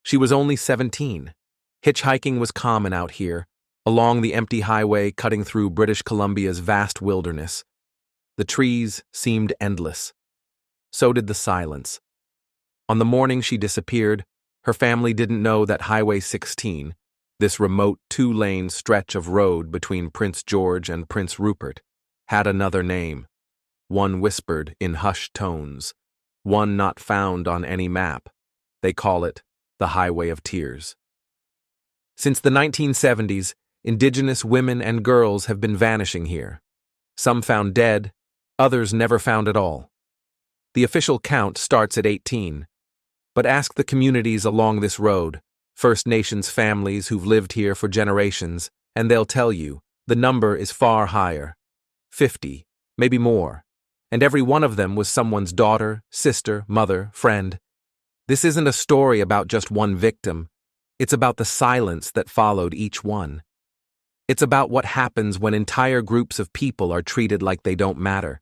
She was only 17. Hitchhiking was common out here, along the empty highway cutting through British Columbia's vast wilderness. The trees seemed endless. So did the silence. On the morning she disappeared, her family didn't know that Highway 16, this remote two-lane stretch of road between Prince George and Prince Rupert, had another name. One whispered in hushed tones, one not found on any map. They call it the Highway of Tears. Since the 1970s, Indigenous women and girls have been vanishing here. Some found dead, others never found at all. The official count starts at 18. But ask the communities along this road, First Nations families who've lived here for generations, and they'll tell you the number is far higher. 50, maybe more. And every one of them was someone's daughter, sister, mother, friend. This isn't a story about just one victim. It's about the silence that followed each one. It's about what happens when entire groups of people are treated like they don't matter.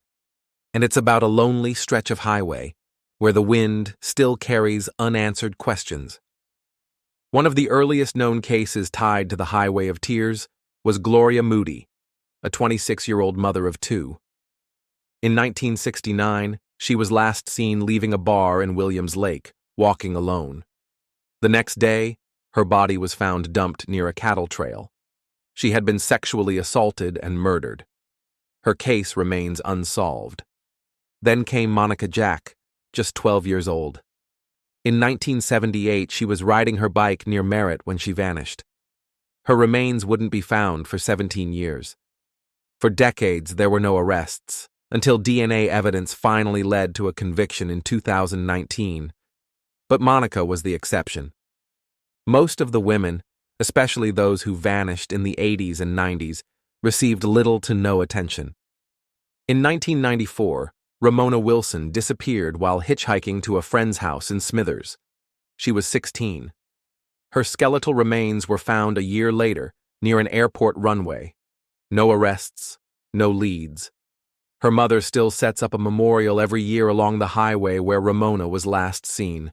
And it's about a lonely stretch of highway, where the wind still carries unanswered questions. One of the earliest known cases tied to the Highway of Tears was Gloria Moody, a 26-year-old mother of two. In 1969, she was last seen leaving a bar in Williams Lake, walking alone. The next day, her body was found dumped near a cattle trail. She had been sexually assaulted and murdered. Her case remains unsolved. Then came Monica Jack, just 12 years old. In 1978, she was riding her bike near Merritt when she vanished. Her remains wouldn't be found for 17 years. For decades, there were no arrests, until DNA evidence finally led to a conviction in 2019. But Monica was the exception. Most of the women, especially those who vanished in the 80s and 90s, received little to no attention. In 1994, Ramona Wilson disappeared while hitchhiking to a friend's house in Smithers. She was 16. Her skeletal remains were found a year later near an airport runway. No arrests, no leads. Her mother still sets up a memorial every year along the highway where Ramona was last seen.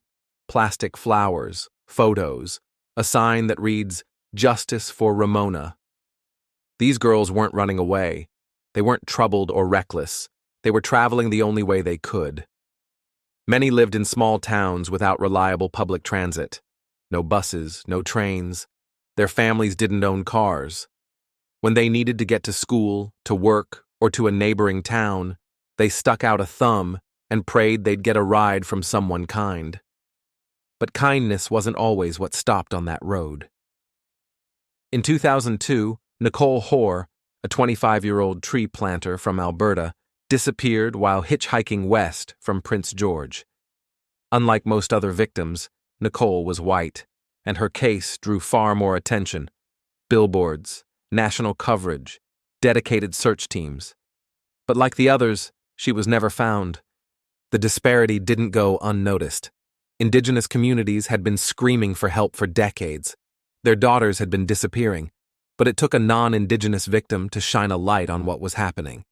Plastic flowers, photos, a sign that reads, "Justice for Ramona." These girls weren't running away. They weren't troubled or reckless. They were traveling the only way they could. Many lived in small towns without reliable public transit. No buses, no trains. Their families didn't own cars. When they needed to get to school, to work, or to a neighboring town, they stuck out a thumb and prayed they'd get a ride from someone kind. But kindness wasn't always what stopped on that road. In 2002, Nicole Hoare, a 25-year-old tree planter from Alberta, disappeared while hitchhiking west from Prince George. Unlike most other victims, Nicole was white, and her case drew far more attention. Billboards, national coverage, dedicated search teams. But like the others, she was never found. The disparity didn't go unnoticed. Indigenous communities had been screaming for help for decades. Their daughters had been disappearing, but it took a non-Indigenous victim to shine a light on what was happening.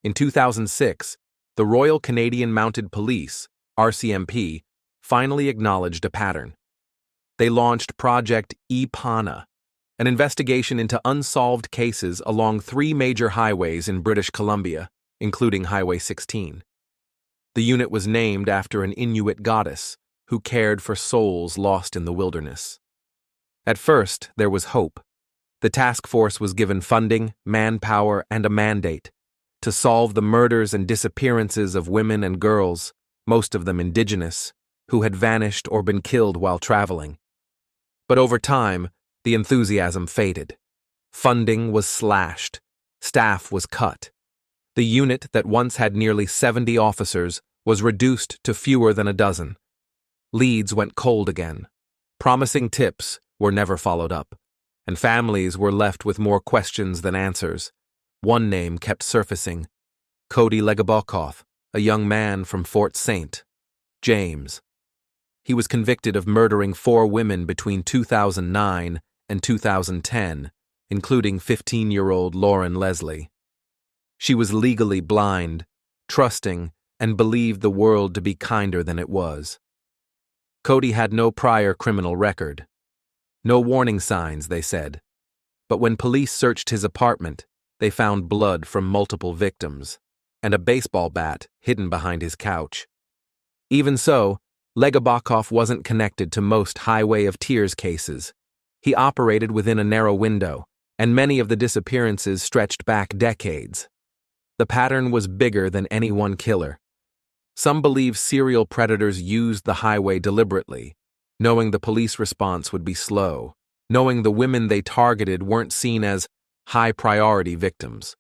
In 2006, the Royal Canadian Mounted Police, RCMP, finally acknowledged a pattern. They launched Project EPANA, an investigation into unsolved cases along 3 major highways in British Columbia, including Highway 16. The unit was named after an Inuit goddess who cared for souls lost in the wilderness. At first, there was hope. The task force was given funding, manpower, and a mandate to solve the murders and disappearances of women and girls, most of them Indigenous, who had vanished or been killed while traveling. But over time, the enthusiasm faded. Funding was slashed. Staff was cut. The unit that once had nearly 70 officers was reduced to fewer than a dozen. Leads went cold again. Promising tips were never followed up, and families were left with more questions than answers. One name kept surfacing: Cody Legabokoth, a young man from Fort St. James. He was convicted of murdering 4 women between 2009 and 2010, including 15-year-old Lauren Leslie. She was legally blind, trusting, and believed the world to be kinder than it was. Cody had no prior criminal record. No warning signs, they said. But when police searched his apartment, they found blood from multiple victims and a baseball bat hidden behind his couch. Even so, Legabokov wasn't connected to most Highway of Tears cases. He operated within a narrow window, and many of the disappearances stretched back decades. The pattern was bigger than any one killer. Some believe serial predators used the highway deliberately, knowing the police response would be slow, knowing the women they targeted weren't seen as high-priority victims.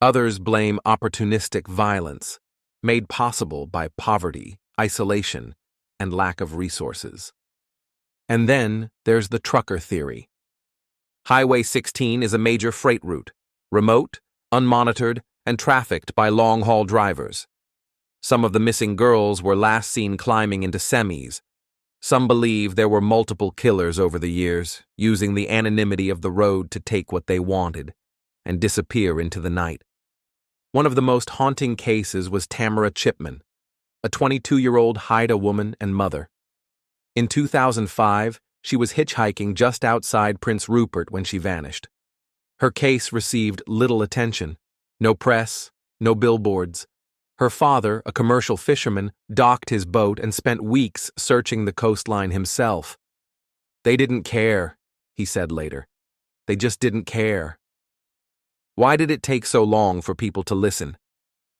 Others blame opportunistic violence, made possible by poverty, isolation, and lack of resources. And then there's the trucker theory. Highway 16 is a major freight route, remote, unmonitored, and trafficked by long-haul drivers. Some of the missing girls were last seen climbing into semis. Some believe there were multiple killers over the years, using the anonymity of the road to take what they wanted and disappear into the night. One of the most haunting cases was Tamara Chipman, a 22-year-old Haida woman and mother. In 2005, she was hitchhiking just outside Prince Rupert when she vanished. Her case received little attention. No press, no billboards. Her father, a commercial fisherman, docked his boat and spent weeks searching the coastline himself. "They didn't care," he said later. "They just didn't care." Why did it take so long for people to listen?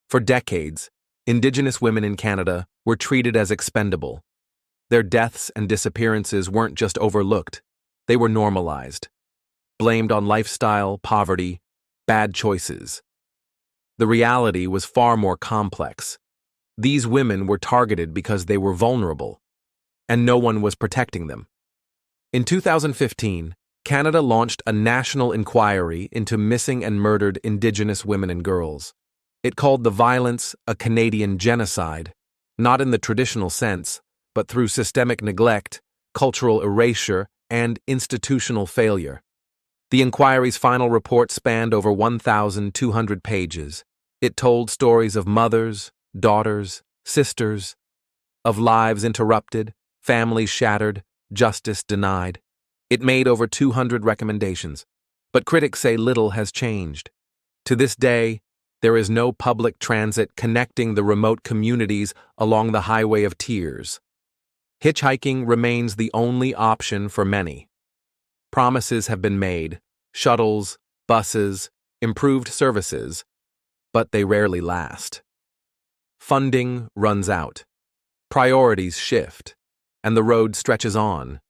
For decades, Indigenous women in Canada were treated as expendable. Their deaths and disappearances weren't just overlooked, they were normalized, blamed on lifestyle, poverty, bad choices. The reality was far more complex. These women were targeted because they were vulnerable, and no one was protecting them. In 2015, Canada launched a national inquiry into missing and murdered Indigenous women and girls. It called the violence a Canadian genocide, not in the traditional sense, but through systemic neglect, cultural erasure, and institutional failure. The inquiry's final report spanned over 1,200 pages. It told stories of mothers, daughters, sisters, of lives interrupted, families shattered, justice denied. It made over 200 recommendations, but critics say little has changed. To this day, there is no public transit connecting the remote communities along the Highway of Tears. Hitchhiking remains the only option for many. Promises have been made, shuttles, buses, improved services, but they rarely last. Funding runs out, priorities shift, and the road stretches on.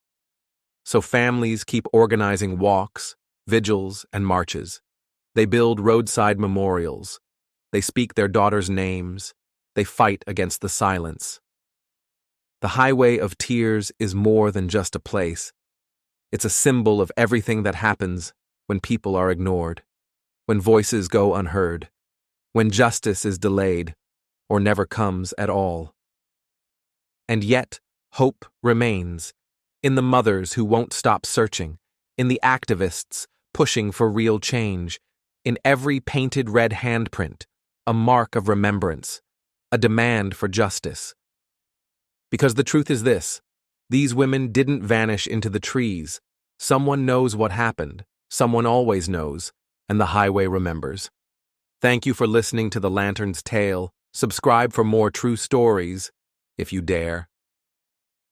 So families keep organizing walks, vigils, and marches. They build roadside memorials. They speak their daughters' names. They fight against the silence. The Highway of Tears is more than just a place. It's a symbol of everything that happens when people are ignored, when voices go unheard, when justice is delayed or never comes at all. And yet, hope remains in the mothers who won't stop searching, in the activists pushing for real change, in every painted red handprint, a mark of remembrance, a demand for justice. Because the truth is this: these women didn't vanish into the trees. Someone knows what happened, someone always knows, and the highway remembers. Thank you for listening to The Lantern's Tale. Subscribe for more true stories, if you dare.